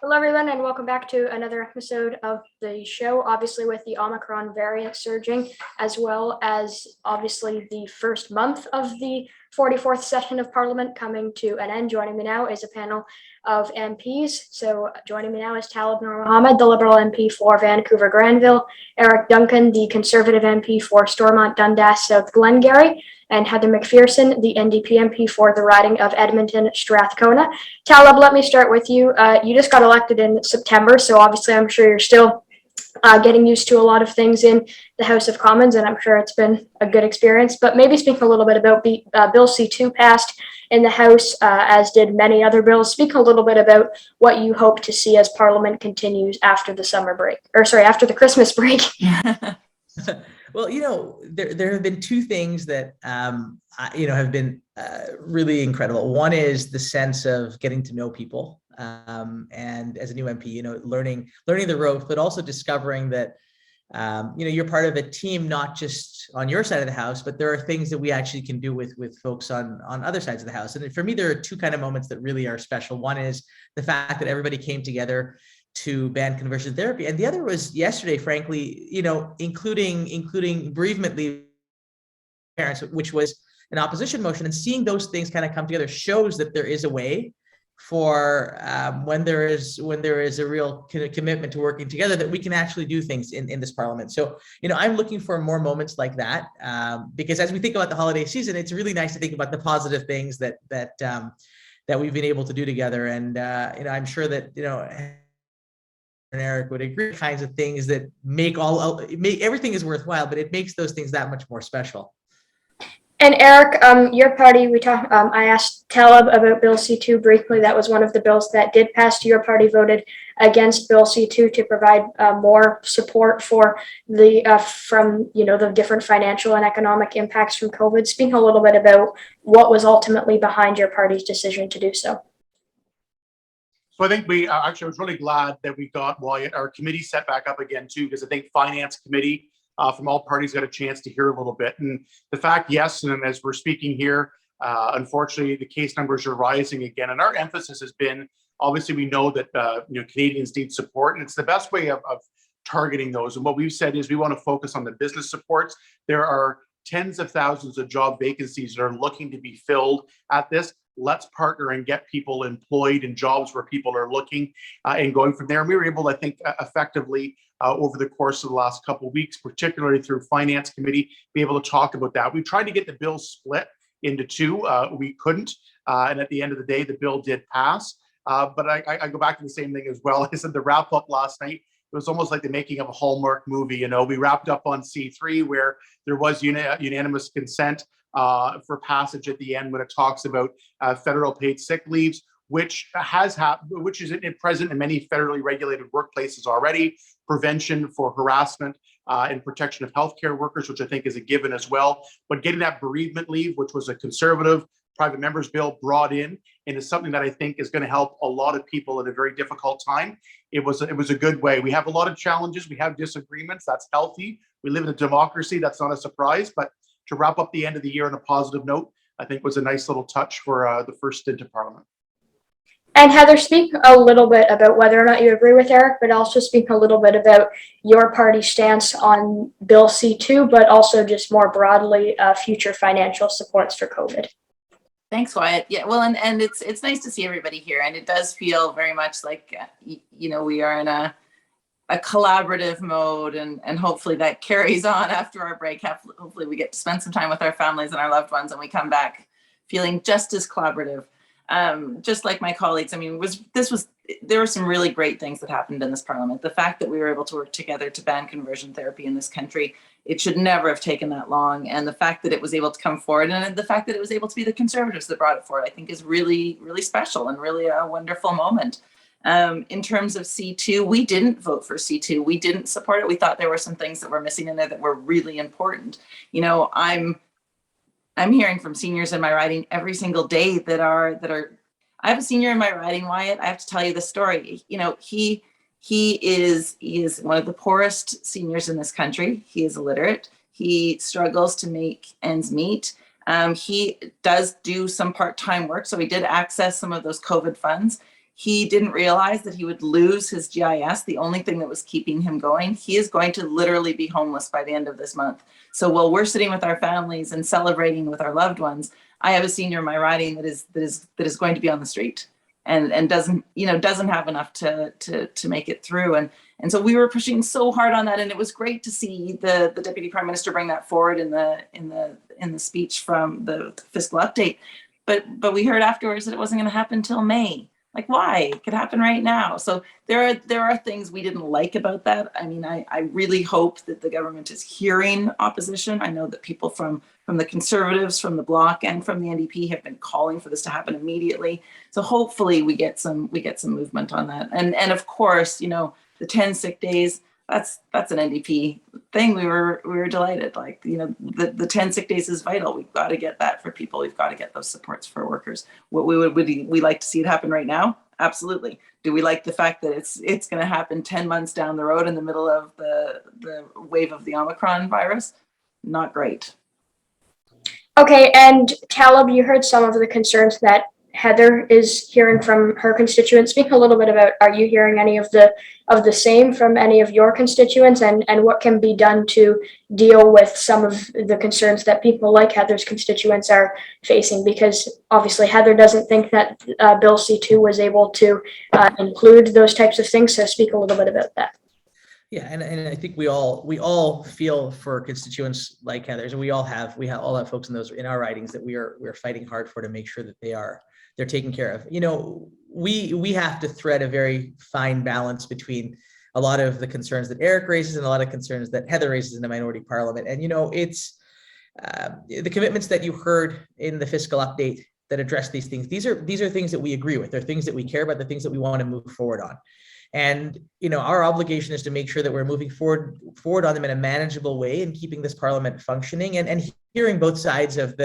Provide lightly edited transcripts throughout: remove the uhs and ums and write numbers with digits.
Hello, everyone, and welcome back to another episode of the show. Obviously, with the Omicron variant surging, as well as obviously the first month of the 44th session of Parliament coming to an end. Joining me now is a panel of MPs. So joining me now is Taleeb Noormohamad, the Liberal MP for Vancouver Granville, Eric Duncan, the Conservative MP for Stormont Dundas South Glengarry, and Heather McPherson, the NDP MP for the riding of Edmonton Strathcona. Taleeb, let me start with you. You just got elected in September, so obviously I'm sure you're still getting used to a lot of things in the House of Commons, and I'm sure it's been a good experience. But maybe speak a little bit about Bill C2 passed in the House, as did many other bills. Speak a little bit about what you hope to see as Parliament continues after the summer break, after the Christmas break. Well, there have been two things that, have been really incredible. One is the sense of getting to know people. And as a new MP, learning the ropes, but also discovering that, you're part of a team, not just on your side of the house, but there are things that we actually can do with folks on other sides of the house. And for me, there are two kind of moments that really are special. One is the fact that everybody came together to ban conversion therapy. And the other was yesterday, frankly, including bereavement leave parents, which was an opposition motion, and seeing those things kind of come together shows that there is a way for when there is a real commitment to working together, that we can actually do things in this Parliament. So, I'm looking for more moments like that, because as we think about the holiday season, it's really nice to think about the positive things that we've been able to do together. And, I'm sure that, and Eric would agree, kinds of things that make everything is worthwhile, but it makes those things that much more special. And Eric, your party, I asked Taleeb about Bill C2 briefly. That was one of the bills that did pass. Your party voted against Bill C2 to provide more support for the different financial and economic impacts from COVID. Speak a little bit about what was ultimately behind your party's decision to do so. So I think I was really glad that we got our committee set back up again too, because I think Finance Committee from all parties got a chance to hear a little bit. And the fact, yes, and as we're speaking here, unfortunately, the case numbers are rising again. And our emphasis has been, obviously, we know that Canadians need support, and it's the best way of targeting those. And what we've said is we want to focus on the business supports. There are tens of thousands of job vacancies that are looking to be filled at this. Let's partner and get people employed in jobs where people are looking and going from there. And we were able, I think, effectively over the course of the last couple of weeks, particularly through Finance Committee, be able to talk about that. We tried to get the bill split into two. We couldn't. And at the end of the day, the bill did pass. But I go back to the same thing as well. I said the wrap up last night, it was almost like the making of a Hallmark movie. We wrapped up on C3, where there was unanimous consent for passage at the end when it talks about federal paid sick leaves, which is present in many federally regulated workplaces already, prevention for harassment and protection of healthcare workers, which I think is a given as well. But getting that bereavement leave, which was a conservative private members bill, brought in, and is something that I think is going to help a lot of people at a very difficult time. It was a good way. We have a lot of challenges. We have disagreements. That's healthy. We live in a democracy. That's not a surprise. But to wrap up the end of the year on a positive note, I think was a nice little touch for the first stint of Parliament. And Heather, speak a little bit about whether or not you agree with Eric, but also speak a little bit about your party's stance on Bill C2, but also just more broadly future financial supports for COVID. Thanks, Wyatt. Yeah, well, and it's nice to see everybody here, and it does feel very much like we are in a collaborative mode, and hopefully that carries on after our break. Hopefully we get to spend some time with our families and our loved ones, and we come back feeling just as collaborative. Just like my colleagues, there were some really great things that happened in this Parliament. The fact that we were able to work together to ban conversion therapy in this country, it should never have taken that long. And the fact that it was able to come forward, and the fact that it was able to be the Conservatives that brought it forward, I think is really, really special and really a wonderful moment. In terms of C2, we didn't vote for C2. We didn't support it. We thought there were some things that were missing in there that were really important. I'm hearing from seniors in my riding every single day that are. I have a senior in my riding, Wyatt. I have to tell you the story. He is one of the poorest seniors in this country. He is illiterate. He struggles to make ends meet. He does do some part-time work, so he did access some of those COVID funds. He didn't realize that he would lose his GIS, the only thing that was keeping him going. He is going to literally be homeless by the end of this month. So while we're sitting with our families and celebrating with our loved ones, I have a senior in my riding that is going to be on the street and doesn't have enough to make it through. And so we were pushing so hard on that, and it was great to see the Deputy Prime Minister bring that forward in the speech from the fiscal update. But we heard afterwards that it wasn't going to happen till May. Like, why? It could happen right now. So there are things we didn't like about that. I mean, I really hope that the government is hearing opposition. I know that people from the Conservatives, from the Bloc, and from the NDP have been calling for this to happen immediately. So hopefully we get some movement on that. And of course, the 10 sick days, that's an NDP thing. We were delighted. Like, the 10 sick days is vital. We've got to get that for people. We've got to get those supports for workers. Would we like to see it happen right now? Absolutely. Do we like the fact that it's going to happen 10 months down the road in the middle of the wave of the Omicron virus? Not great. Okay, and Taleeb, you heard some of the concerns that Heather is hearing from her constituents. Speak a little bit about, are you hearing any of the same from any of your constituents, and what can be done to deal with some of the concerns that people like Heather's constituents are facing? Because obviously Heather doesn't think that Bill C2 was able to include those types of things. So speak a little bit about that. Yeah, and I think we all feel for constituents like Heather's, and we all have folks in our ridings that we're fighting hard for, to make sure that they're taken care of. We have to thread a very fine balance between a lot of the concerns that Eric raises and a lot of concerns that Heather raises in the minority parliament. And it's the commitments that you heard in the fiscal update that address these things. These are things that we agree with. They're things that we care about. The things that we want to move forward on. And our obligation is to make sure that we're moving forward on them in a manageable way and keeping this parliament functioning and hearing both sides of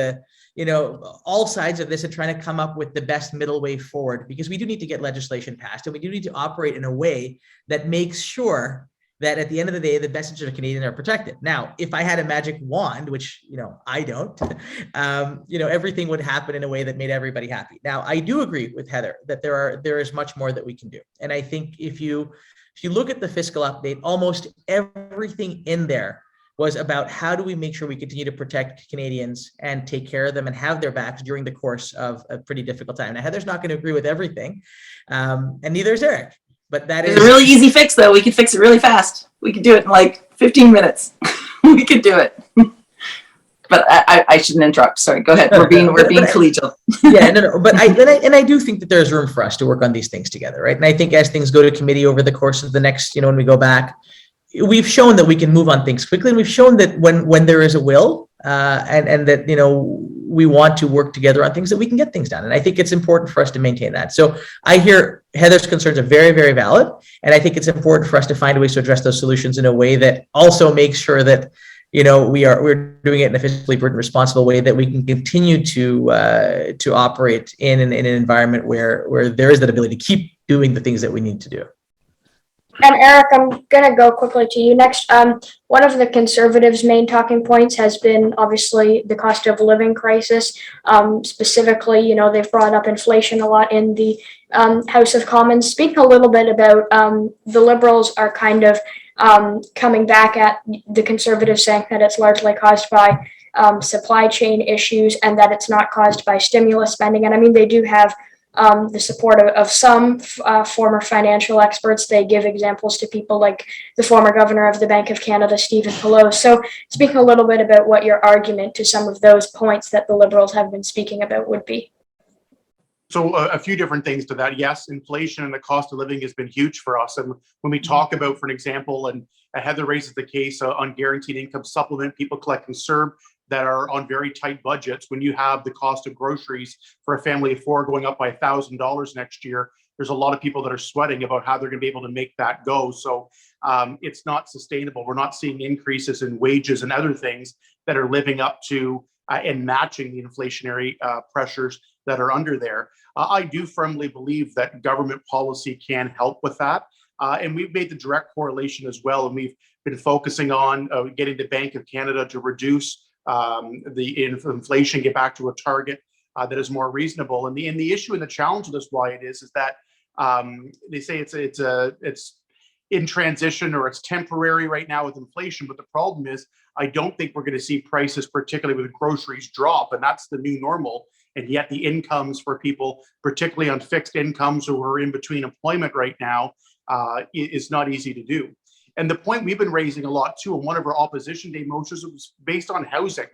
all sides of this and trying to come up with the best middle way forward, because we do need to get legislation passed, and we do need to operate in a way that makes sure that at the end of the day, the best interests of Canadians are protected. Now, if I had a magic wand, which, I don't, everything would happen in a way that made everybody happy. Now, I do agree with Heather that there is much more that we can do. And I think if you look at the fiscal update, almost everything in there was about how do we make sure we continue to protect Canadians and take care of them and have their backs during the course of a pretty difficult time. Now, Heather's not going to agree with everything, and neither is Eric. But that is a really easy fix, though. We could fix it really fast. We could do it in like 15 minutes. We could do it. But I shouldn't interrupt. Sorry, go ahead. We're being collegial. Yeah, no. But I do think that there's room for us to work on these things together, right? And I think as things go to committee over the course of the next, when we go back, we've shown that we can move on things quickly, and we've shown that when there is a will, and that we want to work together on things, that we can get things done. And I think it's important for us to maintain that. So I hear Heather's concerns are very, very valid. And I think it's important for us to find ways to address those solutions in a way that also makes sure that, we're doing it in a fiscally prudent, responsible way, that we can continue to operate in an environment where there is that ability to keep doing the things that we need to do. And Eric, I'm going to go quickly to you next. One of the Conservatives' main talking points has been obviously the cost of living crisis. Specifically, they've brought up inflation a lot in the House of Commons. Speak a little bit about the Liberals are kind of coming back at the Conservatives, saying that it's largely caused by supply chain issues and that it's not caused by stimulus spending. And I mean, they do have the support of some former financial experts. They give examples to people like the former governor of the Bank of Canada, Stephen Pallot. So speak a little bit about what your argument to some of those points that the Liberals have been speaking about would be. So a few different things to that. Yes, inflation and the cost of living has been huge for us. And when we talk about, for an example, and Heather raises the case on guaranteed income supplement, people collecting CERB that are on very tight budgets, when you have the cost of groceries for a family of four going up by $1,000 next year, there's a lot of people that are sweating about how they're going to be able to make that go. So it's not sustainable. We're not seeing increases in wages and other things that are living up to and matching the inflationary pressures that are under there. I do firmly believe that government policy can help with that. And we've made the direct correlation as well. And we've been focusing on getting the Bank of Canada to reduce the inflation, get back to a target that is more reasonable. And the issue and the challenge of this, why it is that They say it's in transition or it's temporary right now with inflation. But the problem is, I don't think we're going to see prices, particularly with groceries, drop, and that's the new normal. And yet the incomes for people, particularly on fixed incomes who are in between employment right now, is not easy to do. And the point we've been raising a lot too, in one of our opposition day motions, was based on housing.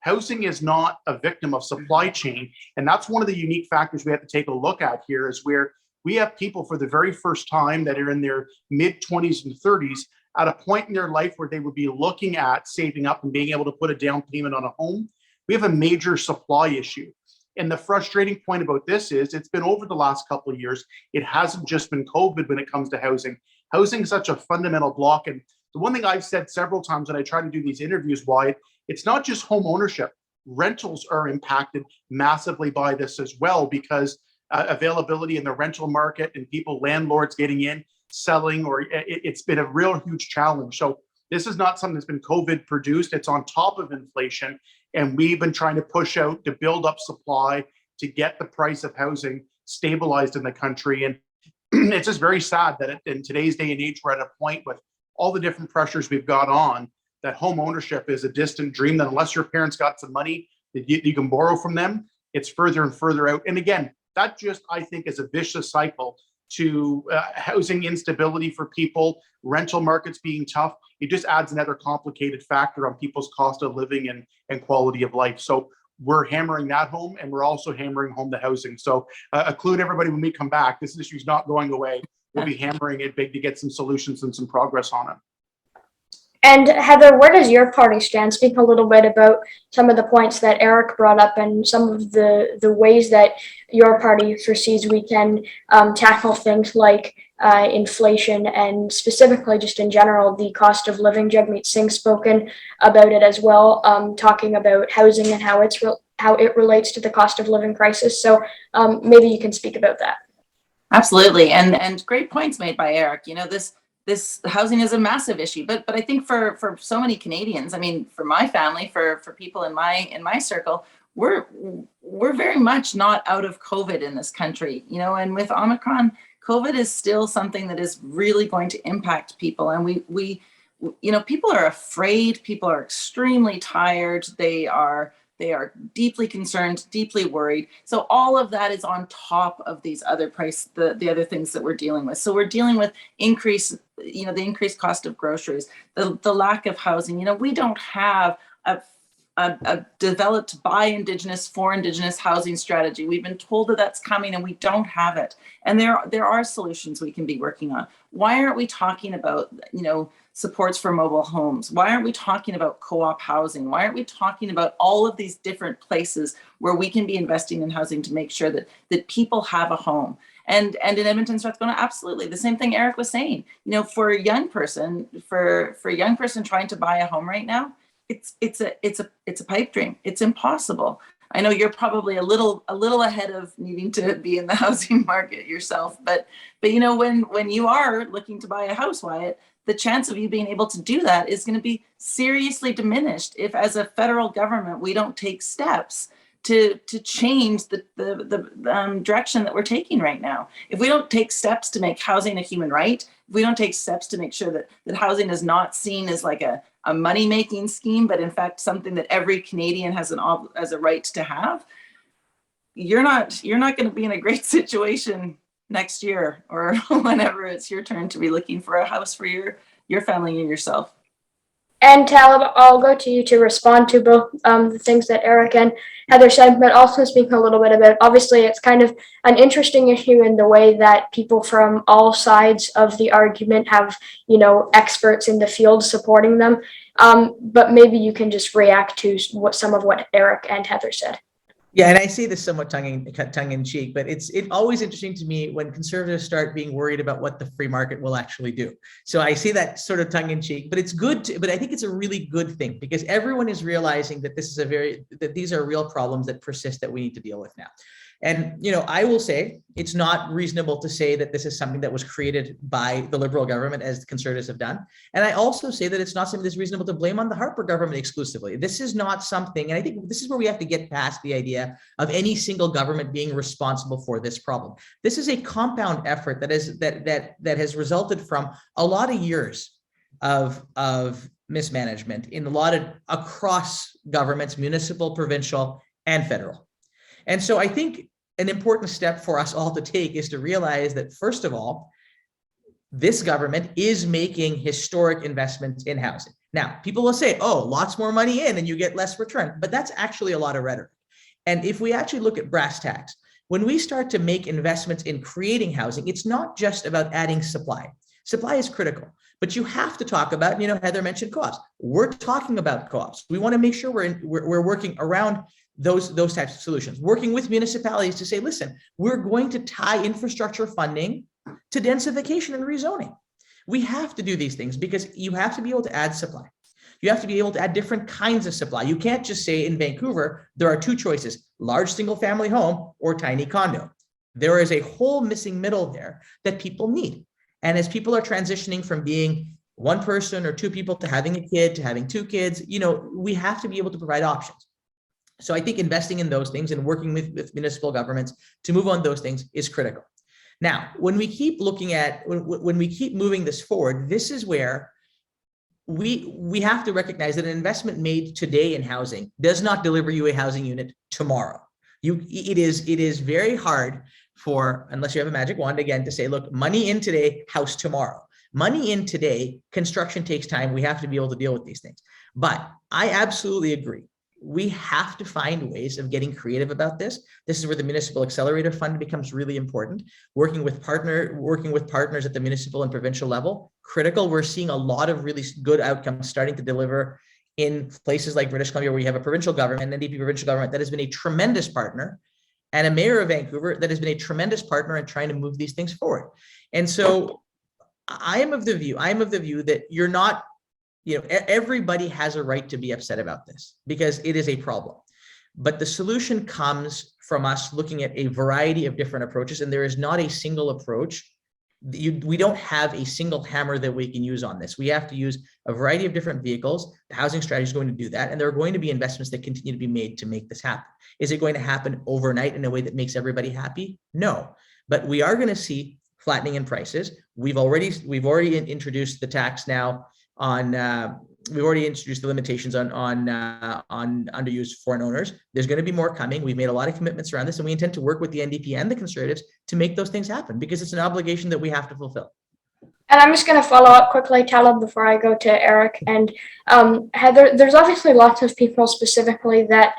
Housing is not a victim of supply chain. And that's one of the unique factors we have to take a look at here, is where we have people for the very first time that are in their mid 20s and 30s at a point in their life where they would be looking at saving up and being able to put a down payment on a home. We have a major supply issue. And the frustrating point about this is it's been over the last couple of years. It hasn't just been COVID when it comes to housing. Housing is such a fundamental block. And the one thing I've said several times when I try to do these interviews, Wyatt, it's not just home ownership. Rentals are impacted massively by this as well, because availability in the rental market and people, landlords getting in, selling, or it's been a real huge challenge. So this is not something that's been COVID produced. It's on top of inflation. And we've been trying to push out to build up supply to get the price of housing stabilized in the country. And it's just very sad that in today's day and age, we're at a point with all the different pressures we've got on, that home ownership is a distant dream, that unless your parents got some money that you can borrow from them, it's further and further out. And again, that just, I think, is a vicious cycle to housing instability for people, rental markets being tough. It just adds another complicated factor on people's cost of living and quality of life. So we're hammering that home, and we're also hammering home the housing. So include everybody when we come back. This issue is not going away. We'll be hammering it big to get some solutions and some progress on it. And Heather, where does your party stand? Speak a little bit about some of the points that Eric brought up and some of the ways that your party foresees we can tackle things like inflation, and specifically just in general, the cost of living. Jagmeet Singh spoken about it as well, talking about housing and how it relates to the cost of living crisis. So maybe you can speak about that. Absolutely. And great points made by Eric. You know, this housing is a massive issue, but I think for so many Canadians, I mean, for my family, for people in my circle, we're very much not out of COVID in this country, you know, and with Omicron, COVID is still something that is really going to impact people. And we you know, people are afraid, people are extremely tired, they are deeply concerned, deeply worried. So all of that is on top of these other the other things that we're dealing with. So we're dealing with the increased cost of groceries, the lack of housing. You know, we don't have a developed by Indigenous, for Indigenous housing strategy. We've been told that that's coming, and we don't have it. And there are solutions we can be working on. Why aren't we talking about, you know, supports for mobile homes? Why aren't we talking about co-op housing? Why aren't we talking about all of these different places where we can be investing in housing to make sure that people have a home? And in Edmonton, Strathcona, absolutely the same thing Eric was saying. You know, for a young person, trying to buy a home right now, it's a pipe dream. It's impossible. I know you're probably a little ahead of needing to be in the housing market yourself, but you know, when you are looking to buy a house, Wyatt, the chance of you being able to do that is going to be seriously diminished if, as a federal government, we don't take steps to change the direction that we're taking right now. If we don't take steps to make housing a human right, if we don't take steps to make sure that housing is not seen as like a money-making scheme, but in fact something that every Canadian has a right to have, you're not going to be in a great situation next year or whenever it's your turn to be looking for a house for your family and yourself. And Taleeb, I'll go to you to respond to both the things that Eric and Heather said, but also speak a little bit about, obviously, it's kind of an interesting issue in the way that people from all sides of the argument have, you know, experts in the field supporting them. But maybe you can just react to some of what Eric and Heather said. Yeah, and I say this somewhat tongue in cheek, but it's always interesting to me when conservatives start being worried about what the free market will actually do. So I say that sort of tongue in cheek, but it's good. But I think it's a really good thing because everyone is realizing that these are real problems that persist that we need to deal with now. And, I will say it's not reasonable to say that this is something that was created by the Liberal government, as the Conservatives have done. And I also say that it's not something that's reasonable to blame on the Harper government exclusively. This is not something, and I think this is where we have to get past the idea of any single government being responsible for this problem. This is a compound effort that has resulted from a lot of years of mismanagement across governments, municipal, provincial, and federal. And so I think an important step for us all to take is to realize that, first of all, this government is making historic investments in housing. Now, people will say, oh, lots more money in and you get less return, but that's actually a lot of rhetoric. And if we actually look at brass tacks, when we start to make investments in creating housing, it's not just about adding supply. Supply is critical, but you have to talk about, Heather mentioned co-ops. We're talking about co-ops. We want to make sure we're working around those types of solutions, working with municipalities to say, listen, we're going to tie infrastructure funding to densification and rezoning. We have to do these things because you have to be able to add supply. You have to be able to add different kinds of supply. You can't just say in Vancouver, there are two choices, large single family home or tiny condo. There is a whole missing middle there that people need. And as people are transitioning from being one person or two people to having a kid, to having two kids, we have to be able to provide options. So I think investing in those things and working with municipal governments to move on those things is critical. Now, when we keep looking at, when we keep moving this forward, this is where we have to recognize that an investment made today in housing does not deliver you a housing unit tomorrow. It is very hard for, unless you have a magic wand again, to say, look, money in today, house tomorrow. Money in today, construction takes time. We have to be able to deal with these things. But I absolutely agree. We have to find ways of getting creative about this. This is where the Municipal Accelerator Fund becomes really important. Working with partners at the municipal and provincial level, critical. We're seeing a lot of really good outcomes starting to deliver in places like British Columbia, where you have a provincial government, an NDP provincial government that has been a tremendous partner, and a mayor of Vancouver that has been a tremendous partner in trying to move these things forward. And so I am of the view that you're not, everybody has a right to be upset about this because it is a problem. But the solution comes from us looking at a variety of different approaches, and there is not a single approach. We don't have a single hammer that we can use on this. We have to use a variety of different vehicles. The housing strategy is going to do that, and there are going to be investments that continue to be made to make this happen. Is it going to happen overnight in a way that makes everybody happy? No, but we are going to see flattening in prices. We've already introduced the tax now on. We've already introduced the limitations on underused foreign owners. There's going to be more coming. We've made a lot of commitments around this, and we intend to work with the NDP and the Conservatives to make those things happen because it's an obligation that we have to fulfill. And I'm just going to follow up quickly, Taleeb, before I go to Eric and Heather. There's obviously lots of people specifically that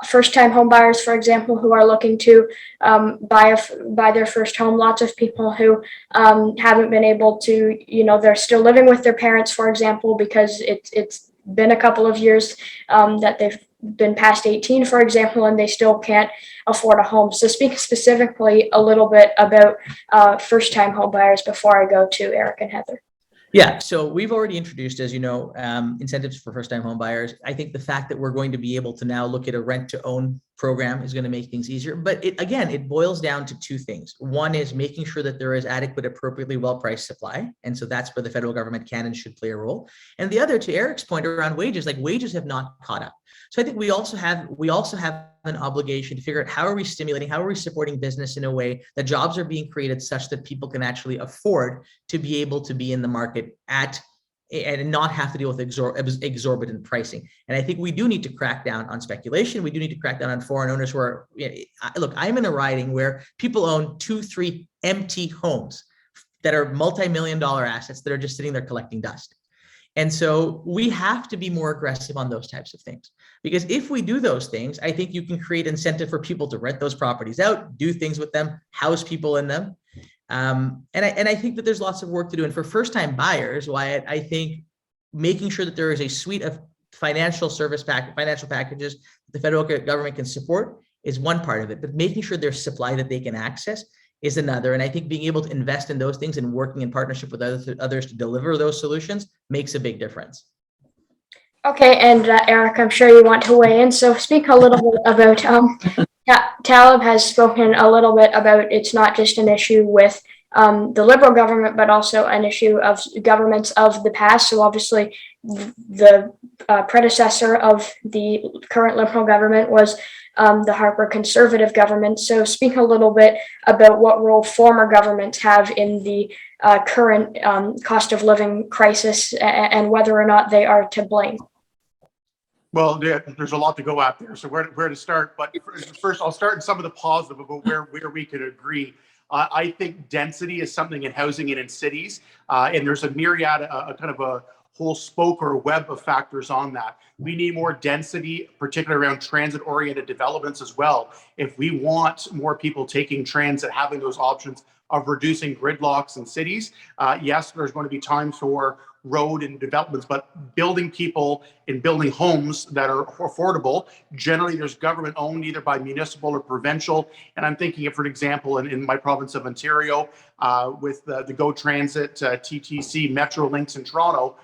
first-time home buyers, for example, who are looking to buy their first home. Lots of people who haven't been able to, they're still living with their parents, for example, because it's been a couple of years that they've been past 18, for example, and they still can't afford a home. So speak specifically a little bit about first-time home buyers before I go to Eric and Heather. Yeah, so we've already introduced, as you know, incentives for first-time home buyers. I think the fact that we're going to be able to now look at a rent-to-own program is going to make things easier. But it boils down to two things. One is making sure that there is adequate, appropriately well-priced supply. And so that's where the federal government can and should play a role. And the other, to Eric's point around wages, like wages have not caught up. So I think we also have an obligation to figure out how are we stimulating, how are we supporting business in a way that jobs are being created such that people can actually afford to be able to be in the market and not have to deal with exorbitant pricing. And I think we do need to crack down on speculation. We do need to crack down on foreign owners who are, look, I'm in a riding where people own 2-3 empty homes that are multi-million-dollar assets that are just sitting there collecting dust. And so we have to be more aggressive on those types of things, because if we do those things, I think you can create incentive for people to rent those properties out, do things with them, house people in them. And I think that there's lots of work to do. And for first-time buyers, Wyatt, I think making sure that there is a suite of financial packages that the federal government can support is one part of it, but making sure there's supply that they can access is another. And I think being able to invest in those things and working in partnership with others to deliver those solutions makes a big difference. Okay, and Eric, I'm sure you want to weigh in. So speak a little bit about Taleb has spoken a little bit about it's not just an issue with the Liberal government, but also an issue of governments of the past. So obviously, the predecessor of the current Liberal government was the Harper Conservative government. So speak a little bit about what role former governments have in the current cost of living crisis and whether or not they are to blame. Well, there's a lot to go at there. So where to start? But first, I'll start in some of the positive about where we could agree. I think density is something in housing and in cities, and there's a myriad, a kind of a whole spoke or web of factors on that. We need more density, particularly around transit-oriented developments as well. If we want more people taking transit, having those options of reducing gridlocks in cities, yes, there's going to be times for road and developments, but building people and building homes that are affordable, generally there's government owned either by municipal or provincial. And I'm thinking of, for example, in my province of Ontario, with the GO Transit, TTC, Metro Links in Toronto,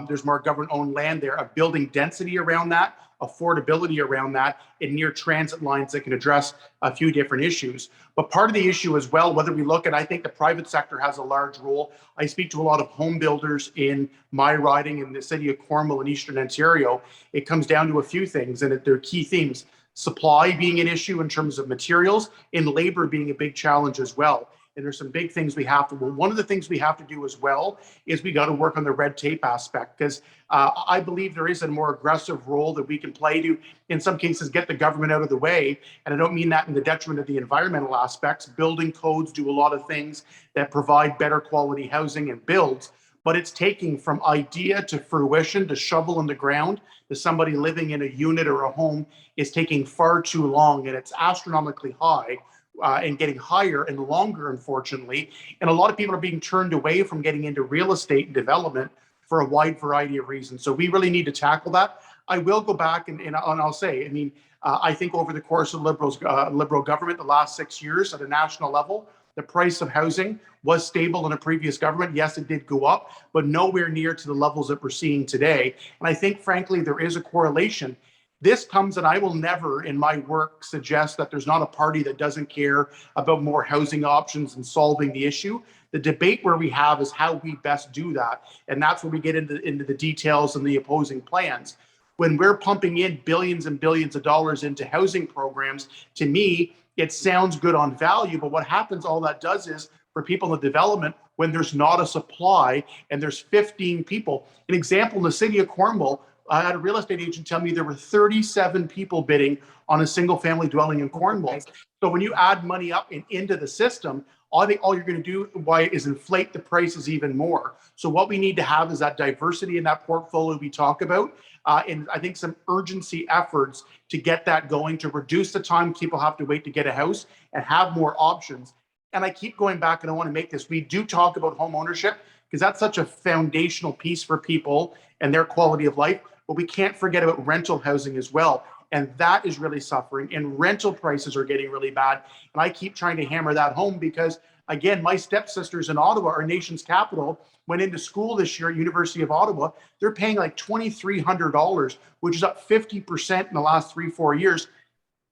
there's more government owned land there of building density around that, affordability around that, and near transit lines that can address a few different issues. But part of the issue as well, whether we look at, I think the private sector has a large role. I speak to a lot of home builders in my riding in the city of Cornwall in Eastern Ontario. It comes down to a few things, and they're key themes. Supply being an issue in terms of materials, and labor being a big challenge as well. And there's some big things we have to, well, one of the things we have to do as well is we got to work on the red tape aspect, because I believe there is a more aggressive role that we can play to, in some cases, get the government out of the way. And I don't mean that in the detriment of the environmental aspects. Building codes do a lot of things that provide better quality housing and builds, but it's taking from idea to fruition, to shovel in the ground, to somebody living in a unit or a home is taking far too long, and it's astronomically high. And getting higher and longer, unfortunately. And a lot of people are being turned away from getting into real estate and development for a wide variety of reasons. So we really need to tackle that. I will go back and I'll say, I mean, I think over the course of Liberal government, the last 6 years at a national level, the price of housing was stable in a previous government. Yes, it did go up, but nowhere near to the levels that we're seeing today. And I think, frankly, there is a correlation. This comes, and I will never in my work suggest that there's not a party that doesn't care about more housing options and solving the issue. The debate where we have is how we best do that. And that's where we get into the details and the opposing plans. When we're pumping in billions and billions of dollars into housing programs, to me, it sounds good on value, but what happens, all that does is, for people in the development, when there's not a supply and there's 15 people, an example in the city of Cornwall, I had a real estate agent tell me there were 37 people bidding on a single family dwelling in Cornwall. So when you add money up and into the system, all you're going to do is inflate the prices even more. So what we need to have is that diversity in that portfolio we talk about. And I think some urgency efforts to get that going, to reduce the time people have to wait to get a house and have more options. And I keep going back, and I want to make this, we do talk about home ownership because that's such a foundational piece for people and their quality of life. But we can't forget about rental housing as well. And that is really suffering, and rental prices are getting really bad. And I keep trying to hammer that home because, again, my stepsisters in Ottawa, our nation's capital, went into school this year at University of Ottawa. They're paying like $2,300, which is up 50% in the last 3-4 years,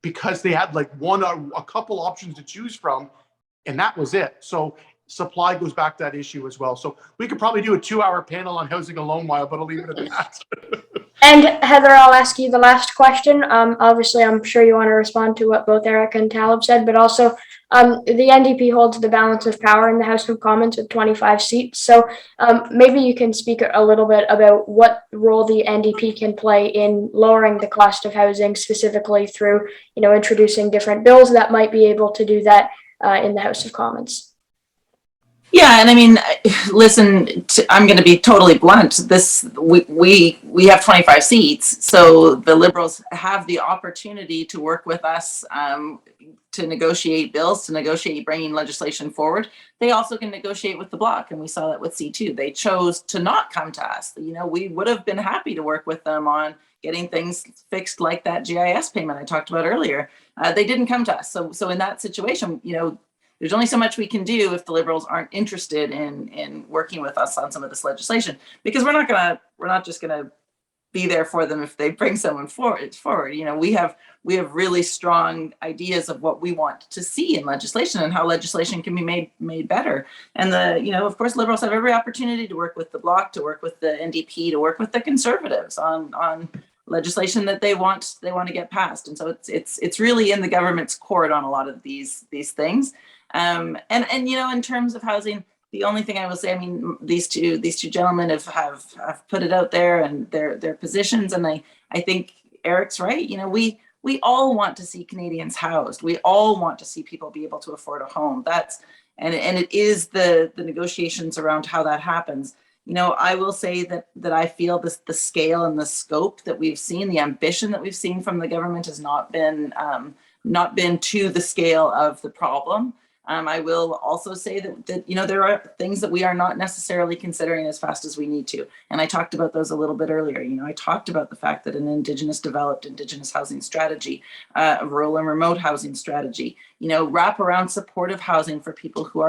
because they had like a couple options to choose from, and that was it. So supply goes back to that issue as well. So we could probably do a 2-hour panel on housing alone, while, but I'll leave it at that. And Heather, I'll ask you the last question. Obviously, I'm sure you want to respond to what both Eric and Taleeb said, but also the NDP holds the balance of power in the House of Commons with 25 seats. So maybe you can speak a little bit about what role the NDP can play in lowering the cost of housing, specifically through, introducing different bills that might be able to do that in the House of Commons. Yeah, and I mean, listen, I'm going to be totally blunt. We have 25 seats, so the Liberals have the opportunity to work with us to negotiate bills, to negotiate bringing legislation forward. They also can negotiate with the Bloc, and we saw that with C2. They chose to not come to us. We would have been happy to work with them on getting things fixed, like that GIS payment I talked about earlier. They didn't come to us, so in that situation, there's only so much we can do if the Liberals aren't interested in working with us on some of this legislation, because we're not just gonna be there for them if they bring someone forward. You know, we have really strong ideas of what we want to see in legislation and how legislation can be made better. And of course, Liberals have every opportunity to work with the Bloc, to work with the NDP, to work with the Conservatives on legislation that they want to get passed. And so it's really in the government's court on a lot of these things. And in terms of housing, the only thing I will say, I mean, these two gentlemen have put it out there and their positions, and I think Eric's right. You know, we all want to see Canadians housed. We all want to see people be able to afford a home. And it is the negotiations around how that happens. You know, I will say that I feel the scale and the scope that we've seen, the ambition that we've seen from the government has not been to the scale of the problem. I will also say that there are things that we are not necessarily considering as fast as we need to. And I talked about those a little bit earlier. You know, I talked about the fact that an developed Indigenous housing strategy, a rural and remote housing strategy, you know, wraparound supportive housing for people who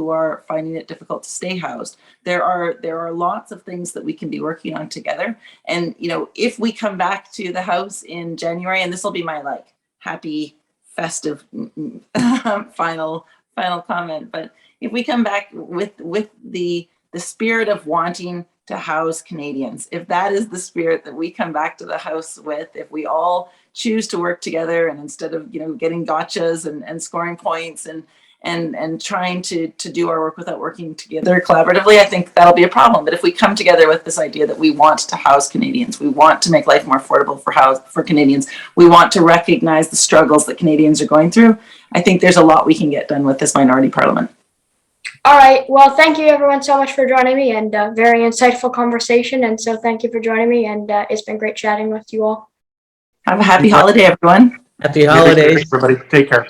are finding it difficult to stay housed. There are lots of things that we can be working on together. And, you know, if we come back to the House in January, and this will be my happy festive final comment, but if we come back with the spirit of wanting to house Canadians, if that is the spirit that we come back to the House with, if we all choose to work together, and instead of getting gotchas and scoring points and trying to do our work without working together collaboratively, I think that'll be a problem. But if we come together with this idea that we want to house Canadians, we want to make life more affordable for Canadians, we want to recognize the struggles that Canadians are going through, I think there's a lot we can get done with this minority parliament. All right. Well, thank you everyone so much for joining me, and very insightful conversation. And so thank you for joining me, and it's been great chatting with you all. Have a happy holiday, everyone. Happy holidays. Everybody, take care.